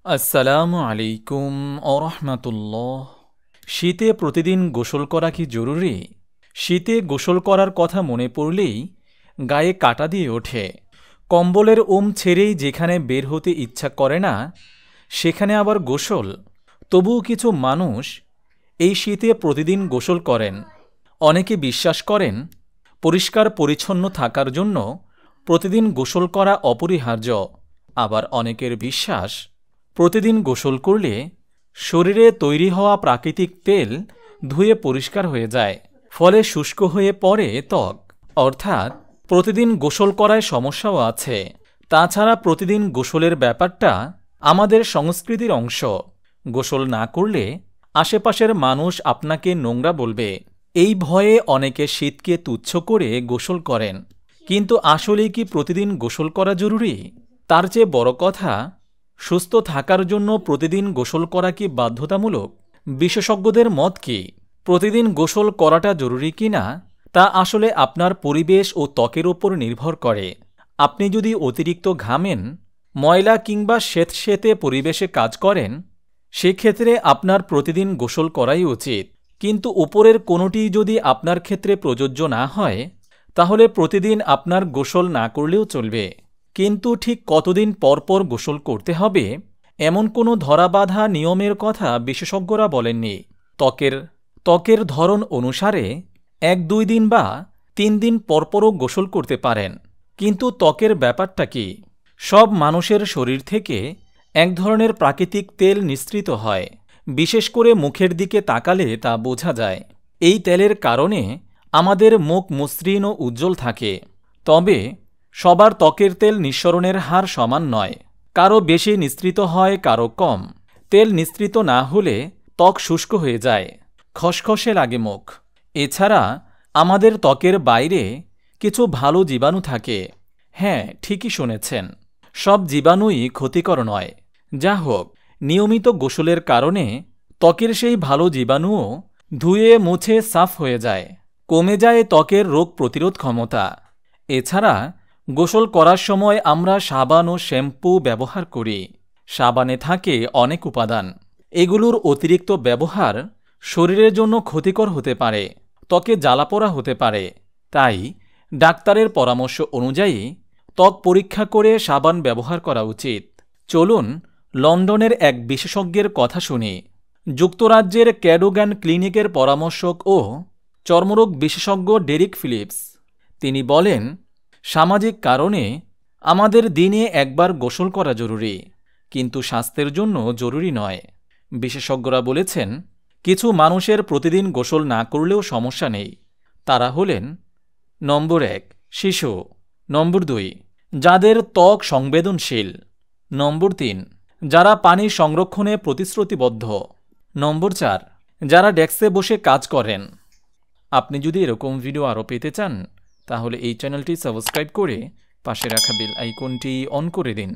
আসসালামু আলাইকুম ওরহমাতুল্লাহ। শীতে প্রতিদিন গোসল করা কি জরুরি? শীতে গোসল করার কথা মনে পড়লেই গায়ে কাঁটা দিয়ে ওঠে। কম্বলের ছেড়েই যেখানে বের হতে ইচ্ছা করে না, সেখানে আবার গোসল। তবুও কিছু মানুষ এই শীতে প্রতিদিন গোসল করেন। অনেকে বিশ্বাস করেন পরিষ্কার পরিচ্ছন্ন থাকার জন্য প্রতিদিন গোসল করা অপরিহার্য। আবার অনেকের বিশ্বাস প্রতিদিন গোসল করলে শরীরে তৈরি হওয়া প্রাকৃতিক তেল ধুয়ে পরিষ্কার হয়ে যায়, ফলে শুষ্ক হয়ে পড়ে ত্বক। অর্থাৎ প্রতিদিন গোসল করায় সমস্যাও আছে। তাছাড়া প্রতিদিন গোসলের ব্যাপারটা আমাদের সংস্কৃতির অংশ। গোসল না করলে আশেপাশের মানুষ আপনাকে নোংরা বলবে। এই ভয়ে অনেকে শীতকে তুচ্ছ করে গোসল করেন। কিন্তু আসলেই কি প্রতিদিন গোসল করা জরুরি? তার চেয়ে বড় কথা, সুস্থ থাকার জন্য প্রতিদিন গোসল করা কি বাধ্যতামূলক? বিশেষজ্ঞদের মত কি? প্রতিদিন গোসল করাটা জরুরি কিনা তা আসলে আপনার পরিবেশ ও ত্বকের ওপর নির্ভর করে। আপনি যদি অতিরিক্ত ঘামেন, ময়লা কিংবা স্যাঁতসেঁতে পরিবেশে কাজ করেন, সেক্ষেত্রে আপনার প্রতিদিন গোসল করাই উচিত। কিন্তু উপরের কোনোটিই যদি আপনার ক্ষেত্রে প্রযোজ্য না হয়, তাহলে প্রতিদিন আপনার গোসল না করলেও চলবে। কিন্তু ঠিক কতদিন পরপর গোসল করতে হবে এমন কোনো ধরাবাঁধা নিয়মের কথা বিশেষজ্ঞরা বলেননি। ত্বকের ধরন অনুসারে 1-2 দিন বা 3 দিন পরপরও গোসল করতে পারেন। কিন্তু ত্বকের ব্যাপারটা কি? সব মানুষের শরীর থেকে এক ধরনের প্রাকৃতিক তেল নিঃসৃত হয়। বিশেষ করে মুখের দিকে তাকালে তা বোঝা যায়। এই তেলের কারণে আমাদের মুখ মসৃণ ও উজ্জ্বল থাকে। তবে সবার ত্বকের তেল নিঃসরণের হার সমান নয়। কারো বেশি নিঃসৃত হয়, কারো কম। তেল নিঃসৃত না হলে ত্বক শুষ্ক হয়ে যায়, খসখসে লাগে মুখ। এছাড়া আমাদের ত্বকের বাইরে কিছু ভালো জীবাণু থাকে। হ্যাঁ, ঠিকই শুনেছেন, সব জীবাণুই ক্ষতিকর নয়। যা হোক, নিয়মিত গোসলের কারণে ত্বকের সেই ভালো জীবাণুও ধুয়ে মুছে সাফ হয়ে যায়। কমে যায় ত্বকের রোগ প্রতিরোধ ক্ষমতা। এছাড়া গোসল করার সময় আমরা সাবান ও শ্যাম্পু ব্যবহার করি। সাবানে থাকে অনেক উপাদান। এগুলোর অতিরিক্ত ব্যবহার শরীরের জন্য ক্ষতিকর হতে পারে, ত্বকে জ্বালাপোড়া হতে পারে। তাই ডাক্তারের পরামর্শ অনুযায়ী ত্বক পরীক্ষা করে সাবান ব্যবহার করা উচিত। চলুন লন্ডনের এক বিশেষজ্ঞের কথা শুনি। যুক্তরাজ্যের ক্যাডোগান ক্লিনিকের পরামর্শক ও চর্মরোগ বিশেষজ্ঞ ডেরিক ফিলিপস। তিনি বলেন, সামাজিক কারণে আমাদের দিনে একবার গোসল করা জরুরি, কিন্তু স্বাস্থ্যের জন্য জরুরি নয়। বিশেষজ্ঞরা বলেছেন, কিছু মানুষের প্রতিদিন গোসল না করলেও সমস্যা নেই। তারা হলেন: নম্বর 1, শিশু। নম্বর 2, যাদের ত্বক সংবেদনশীল। নম্বর 3, যারা পানি সংরক্ষণে প্রতিশ্রুতিবদ্ধ। নম্বর 4, যারা ডেস্কে বসে কাজ করেন। আপনি যদি এরকম ভিডিও আরও পেতে চান, তাহলে এই চ্যানেলটি সাবস্ক্রাইব করে পাশে রাখা বেল আইকনটি অন করে দিন।